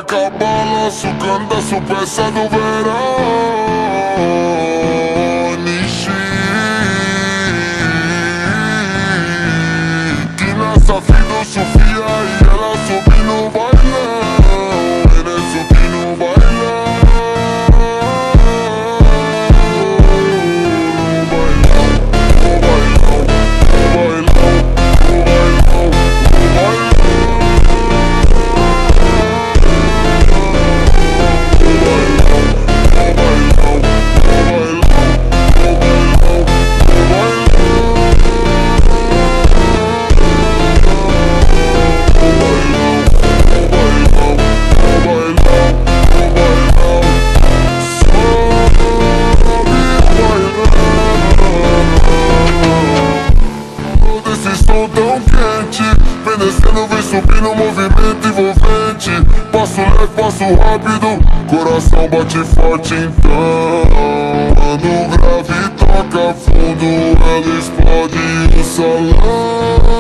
taca balanço, candaço, peça do verão. Nishi, que nessa vida Sofia e ela sobe no bailão, ele sobe no bailão. Tão quente, vem descendo, vem subindo, movimento envolvente. Passo leve, passo rápido, coração bate forte então. Mano grave, toca fundo, ela explode o salão.